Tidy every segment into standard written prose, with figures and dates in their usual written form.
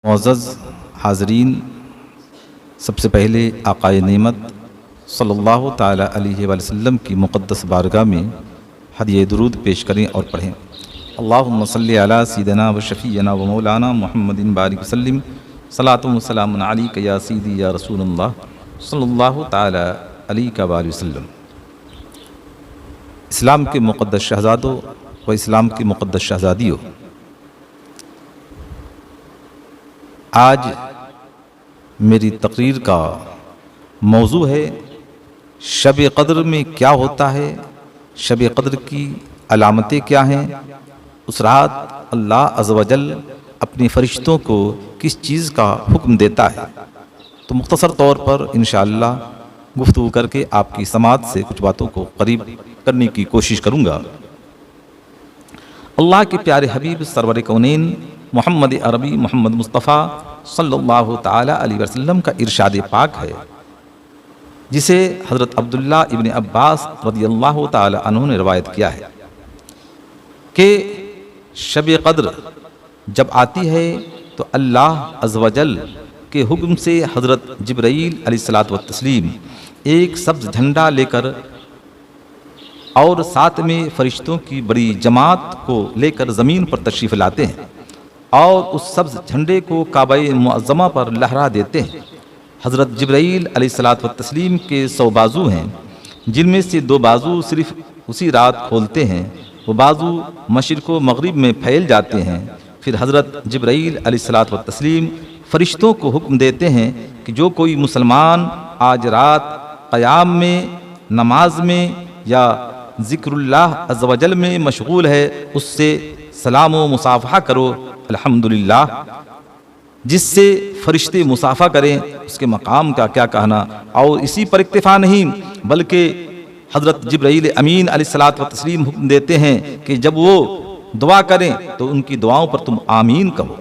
मुअज़्ज़ज़ हाज़रीन, सबसे पहले आक़ाए नेमत सल्लल्लाहु ताला अलैहि वसल्लम की मुक़द्दस बारगाह में हदिये दुरूद पेश करें और पढ़ें। अल्लाहुम्मा सल्लि अला सय्यिदिना व शफ़ीअना व मौलाना मुहम्मदिन बारिक वसल्लिम सलातुन व सलामुन अलैका या सय्यिदी या रसूलल्लाह सल्लल्लाहु ताला अलैहि वसल्लम। इस्लाम के मुक़द्दस शहज़ादों व इस्लाम की मुक़द्दस शहज़ादियों, आज मेरी तकरीर का मौजू है शब क़द्र में क्या होता है, शब क़द्र की अलामतें क्या हैं, उस रात अल्लाह अज़्ज़ व जल अपने फ़रिश्तों को किस चीज़ का हुक्म देता है। तो मुख्तसर तौर पर इंशाअल्लाह गुफ्तगू करके आपकी समात से कुछ बातों को करीब करने की कोशिश करूँगा। अल्लाह के प्यारे हबीब सरवर कौनैन मोहम्मद अरबी मोहम्मद मुस्तफ़ा सल्लल्लाहु ताला अलैहि वसल्लम का इरशाद पाक है, जिसे हज़रत अब्दुल्ला इब्न अब्बास रज़ियल्लाहु ताला अन्हु ने रवायत किया है कि शब क़द्र जब आती है तो अल्लाह अज़्ज़ व जल के हुक्म से हज़रत जिब्राईल अलैहिस्सलातु व तस्लीम एक सब्ज़ झंडा लेकर और साथ में फ़रिश्तों की बड़ी जमात को लेकर ज़मीन पर तशरीफ़ लाते हैं और उस सब्ज़ झंडे को काबा-ए मुअज़्ज़मा पर लहरा देते हैं। हज़रत जिब्राईल अलैहिस्सलातु व तस्लीम के 100 बाजू हैं, जिनमें से 2 बाजू सिर्फ़ उसी रात खोलते हैं। वो बाजू मशरिक़ व मग़रिब में फैल जाते हैं। फिर हज़रत जिब्राईल अलैहिस्सलातु व तस्लीम फ़रिश्तों को हुक्म देते हैं कि जो कोई मुसलमान आज रात क़याम में, नमाज में या ज़िक्रुल्लाह अज़्ज़ व जल में मशगूल है, उससे सलाम व मुसाफ़हा करो अल्हम्दुलिल्लाह। जिससे फ़रिश्ते मुसाफ़ा करें, उसके मकाम का क्या कहना। और इसी पर इक्तिफ़ा नहीं, बल्कि हज़रत जिब्राईल अमीन अलैहिस्सलातु व तस्लीम हुक्म देते हैं कि जब वो दुआ करें तो उनकी दुआओं पर तुम आमीन कहो,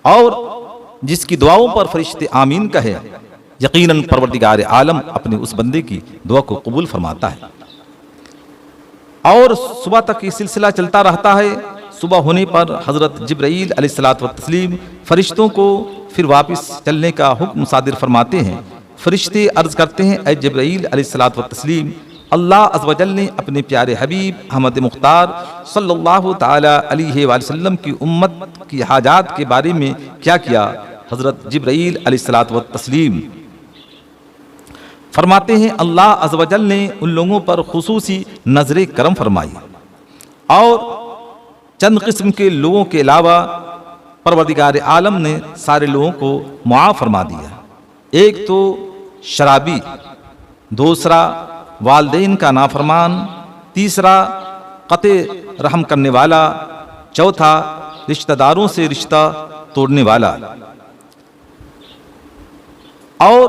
और जिसकी दुआओं पर फ़रिश्ते आमीन कहे, यकीनन परवरदिगार आलम अपने उस बंदे की दुआ को कबूल फरमाता है। और सुबह तक ये सिलसिला चलता रहता है। सुबह होने पर हज़रत जिब्राईल अलैहिस्सलातु व तस्लीम फ़रिश्तों को फिर वापस चलने का हुक्म सादिर फरमाते हैं। फ़रिश्ते अर्ज़ करते हैं, ऐ जिब्राईल अलैहिस्सलातु व तस्लीम, अल्लाह अज़्ज़ व जल ने अपने प्यारे हबीब अहमद मुख्तार सल्लल्लाहु ताला अलैहि वसल्लम की उम्मत की हाजात के बारे में क्या किया। हज़रत जिब्राईल अलैहिस्सलातु व तस्लीम फरमाते हैं, अल्लाह अज़्ज़ व जल ने उन लोगों पर खुसूसी नज़रे करम फरमाई और चंद किस्म के लोगों के अलावा परवरदिगार आलम ने सारे लोगों को मुआफ़ फरमा दिया। एक तो शराबी, दूसरा वालिदैन का नाफरमान, तीसरा क़ते रहम करने वाला, चौथा रिश्तेदारों से रिश्ता तोड़ने वाला। और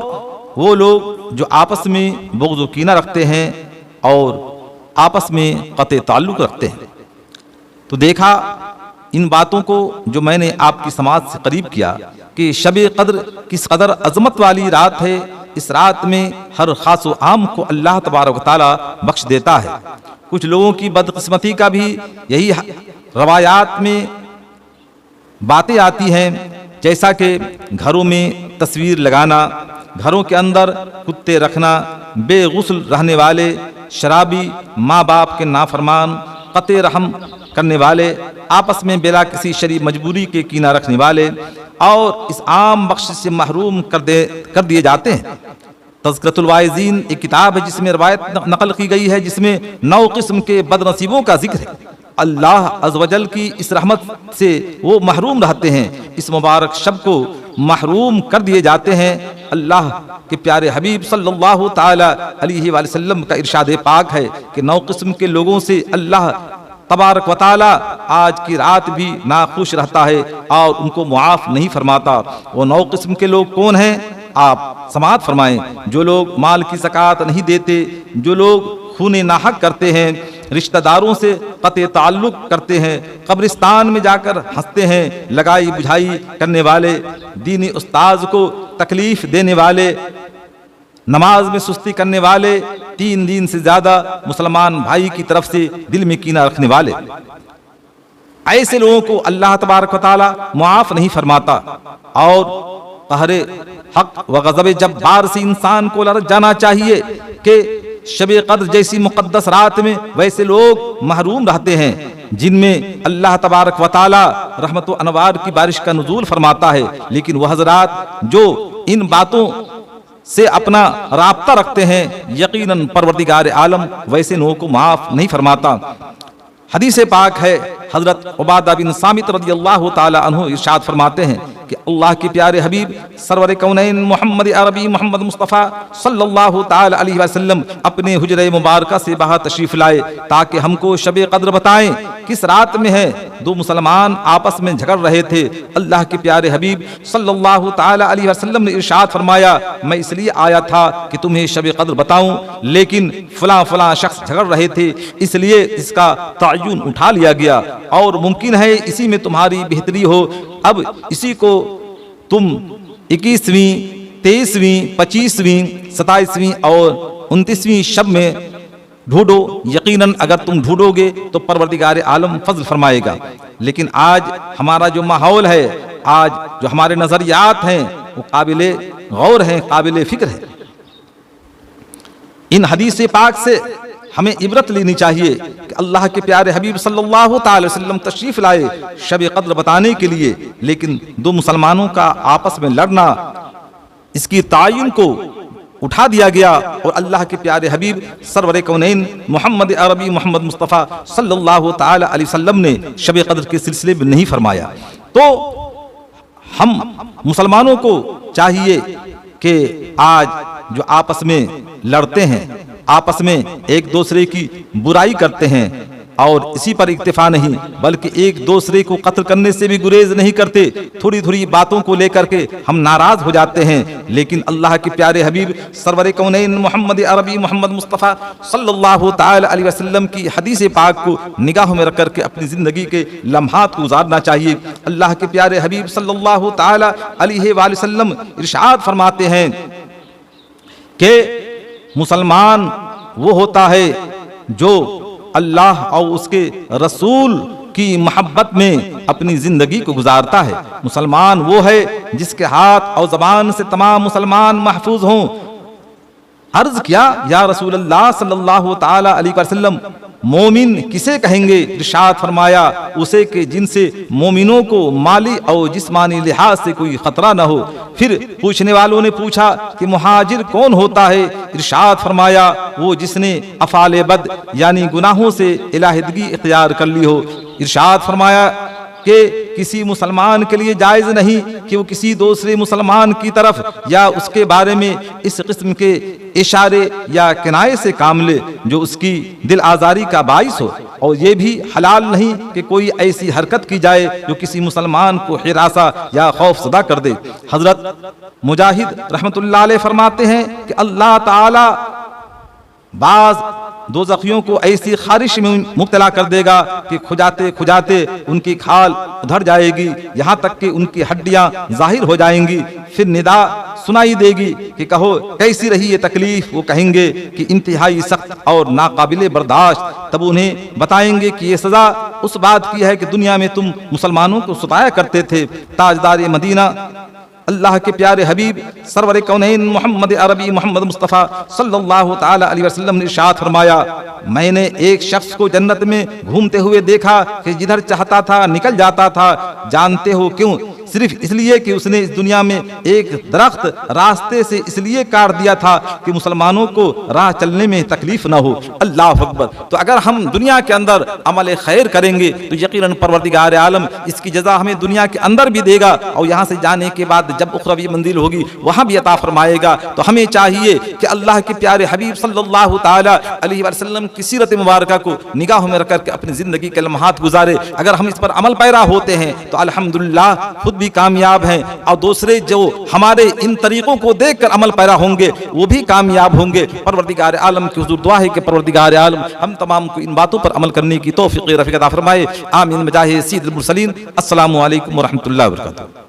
वो लोग जो आपस में बुग़्ज़ व कीना रखते हैं और आपस में क़ते ताल्लुक़ रखते हैं। तो देखा इन बातों को जो मैंने आपकी समाज से करीब किया कि शब क़द्र किस कदर अज़मत वाली रात है। इस रात में हर ख़ास व आम को अल्लाह तबारक व तआला बख्श देता है। कुछ लोगों की बदकिस्मती का भी यही रवायात में बातें आती हैं, जैसा कि घरों में तस्वीर लगाना, घरों के अंदर कुत्ते रखना, बेगुस्ल रहने वाले, शराबी, माँ बाप के नाफरमान, क़ते रहम करने वाले, आपस में बिला किसी शरीफ मजबूरी के कीना रखने वाले, और इस आम बख्शिश से महरूम कर दिए जाते हैं। तज़किरतुल वाइज़ीन एक किताब है जिसमें रवायत नकल की गई है, जिसमें 9 किस्म के बदनसीबों का जिक्र है। अल्लाह अज़्ज़ व जल की इस रहमत से वो महरूम रहते हैं, इस मुबारक शब को महरूम कर दिए जाते हैं। अल्लाह के प्यारे हबीब सल्लल्लाहु ताला अलैहि वसल्लम का इरशाद पाक है कि 9 किस्म के लोगों से अल्लाह तबारक व तआला आज की रात भी नाखुश रहता है और उनको मुआफ़ नहीं फरमाता। वो 9 किस्म के लोग कौन हैं, आप समाअत फरमाएं। जो लोग माल की ज़कात नहीं देते, जो लोग खूने नाहक करते हैं, रिश्तेदारों से क़ते ताल्लुक़ करते हैं, कब्रिस्तान में जाकर हंसते हैं, लगाई बुझाई करने वाले, दीनी उस्ताद को तकलीफ़ देने वाले, नमाज में सुस्ती करने वाले, 3 दिन से ज़्यादा मुसलमान भाई की तरफ से दिल में कीना रखने वाले। ऐसे लोगों को अल्लाह तबारक व तआला मुआफ नहीं फरमाता। और कहरे हक व गज़ब जब्बार से इंसान को लड़ जाना चाहिए कि शब कद्र जैसी मुक़द्दस रात में वैसे लोग महरूम रहते हैं जिनमें अल्लाह तबारक व तआला रहमत व अनवार की बारिश का नुज़ूल फरमाता है। लेकिन वह हज़रात जो इन बातों से अपना राब्ता रखते हैं, यकीनन परवरदिगार आलम वैसे लोगों को माफ नहीं फरमाता। हदीस पाक है, हजरत उबादा बिन सामित रज़ियल्लाहु ताला अन्हु इरशाद फरमाते हैं कि अल्लाह के प्यारे हबीब सरवर कौनैन मोहम्मद अरबी मोहम्मद मुस्तफ़ा सल्लल्लाहु ताला अलैहि वसल्लम अपने हुजरे मुबारका से बाहर तशरीफ लाए ताकि हमको शब कद्र बताएं। किस रात में है? दो मुसलमान आपस में झगड़ रहे थे। अल्लाह के प्यारे हबीब सल्लल्लाहु ताला अलैहि वसल्लम ने इरशाद फरमाया, मैं इसलिए आया था कि तुम्हें शब कद्र बताऊं, लेकिन फलां फलां शख्स झगड़ रहे थे, इसलिए इसका तयन उठा लिया गया और मुमकिन है इसी में तुम्हारी बेहतरी हो। अब इसी को तुम 21वीं, 23वीं, 25वीं, 27वीं और 29वीं शब में ढूंढो। यकीनन अगर तुम ढूंढोगे तो परवरदिगार आलम फजल फरमाएगा। लेकिन आज हमारा जो माहौल है, आज जो हमारे नजरियात हैं, वो काबिले गौर हैं, काबिले फिक्र है। इन हदीस पाक से हमें इबरत लेनी चाहिए कि अल्लाह के प्यारे हबीब सल्लल्लाहु ताला अलैहि वसल्लम तशरीफ लाए शब कद्र बताने के लिए, लेकिन दो मुसलमानों का आपस में लड़ना, इसकी तायन को उठा दिया गया और अल्लाह के प्यारे हबीब सरवर कौनैन मोहम्मद अरबी मोहम्मद मुस्तफ़ा सल्लल्लाहु ताला अलैहि वसल्लम ने शब कद्र के सिलसिले में नहीं फरमाया। तो हम मुसलमानों को चाहिए कि आज जो आपस में लड़ते हैं, आपस में एक दूसरे की बुराई करते हैं और इसी पर इक्तिफा नहीं बल्कि एक दूसरे को कत्ल करने से भी गुरेज नहीं करते, थोड़ी थोड़ी बातों को लेकर के हम नाराज हो जाते हैं। लेकिन अल्लाह के प्यारे हबीब सरवर कौनैन मोहम्मद अरबी मोहम्मद मुस्तफ़ा सल्लल्लाहु ताला अलैहि वसल्लम की हदीस पाक को निगाह में रख करके अपनी जिंदगी के लम्हात को गुजारना चाहिए। अल्लाह के प्यारे हबीब सल्लल्लाहु ताला अलैहि वसल्लम इरशाद फरमाते हैं कि मुसलमान वो होता है जो अल्लाह और उसके रसूल की मोहब्बत में अपनी जिंदगी को गुजारता है। मुसलमान वो है जिसके हाथ और जबान से तमाम मुसलमान महफूज हों। अर्ज किया, या रसूल अल्लाह सल्लल्लाहु ताला अलैहि वसल्लम, मोमिन किसे कहेंगे? इरशाद फरमाया, उसे के जिनसे मोमिनों को माली और जिस्मानी लिहाज से कोई खतरा न हो। फिर पूछने वालों ने पूछा कि मुहाजिर कौन होता है? इरशाद फरमाया, वो जिसने अफाले बद यानी गुनाहों से इलाहिदगी इख्तियार कर ली हो। इरशाद फरमाया कि किसी मुसलमान के लिए जायज़ नहीं कि वो किसी दूसरे मुसलमान की तरफ या उसके बारे में इस किस्म के इशारे या किनाये से काम ले जो उसकी दिल आज़ारी का बाइस हो, और ये भी हलाल नहीं कि कोई ऐसी हरकत की जाए जो किसी मुसलमान को हिरासा या खौफ ज़दा कर दे। हजरत मुजाहिद रहमतुल्लाह अलैह फरमाते हैं कि अल्लाह ताला बाज दोज़खियों को ऐसी खारिश में मुब्तला कर देगा कि खुजाते खुजाते उनकी खाल उधर जाएगी, यहाँ तक कि उनकी हड्डियाँ जाहिर हो जाएंगी। फिर निदा सुनाई देगी कि कहो कैसी रही ये तकलीफ? वो कहेंगे कि इंतहाई सख्त और नाकाबिले बर्दाश्त। तब उन्हें बताएंगे कि ये सजा उस बात की है कि दुनिया में तुम मुसलमानों को सताया करते थे। ताजदार मदीना अल्लाह के प्यारे हबीब सरवर कौनैन मोहम्मद अरबी मोहम्मद मुस्तफ़ा सल्लल्लाहु ताला अलैहि वसल्लम ने इरशाद फरमाया, मैंने एक शख्स को जन्नत में घूमते हुए देखा कि जिधर चाहता था निकल जाता था। जानते हो क्यों? सिर्फ इसलिए कि उसने इस दुनिया में एक दरख्त रास्ते से इसलिए काट दिया था कि मुसलमानों को राह चलने में तकलीफ न हो। अल्लाह अकबर। तो अगर हम दुनिया के अंदर अमल खैर करेंगे तो यकीनन परवरदिगार आलम इसकी जज़ा हमें दुनिया के अंदर भी देगा और यहाँ से जाने के बाद जब उखरवी मंजिल होगी वहाँ भी अता फरमाएगा। तो हमें चाहिए कि अल्लाह के प्यारे हबीब सल्लल्लाहु ताला अलैहि वसल्लम की सीरत मुबारका को निगाह में रखकर के अपनी जिंदगी के लम्हात गुजारे। अगर हम इस पर अमल पैरा होते हैं तो अल्हम्दुलिल्लाह खुद भी कामयाब हैं और दूसरे जो हमारे इन तरीकों को देखकर अमल पैरा होंगे वो भी कामयाब होंगे। परवरदिगार आलम की हुजूर दुआ है कि परवरदिगार आलम हम तमाम को इन बातों पर अमल करने की तौफीक रफ़ीक अता फरमाए। आमीन। मजाहे सय्यदुल मुरसलीन। अस्सलामु अलैकुम व रहमतुल्लाहि व बरकातहू।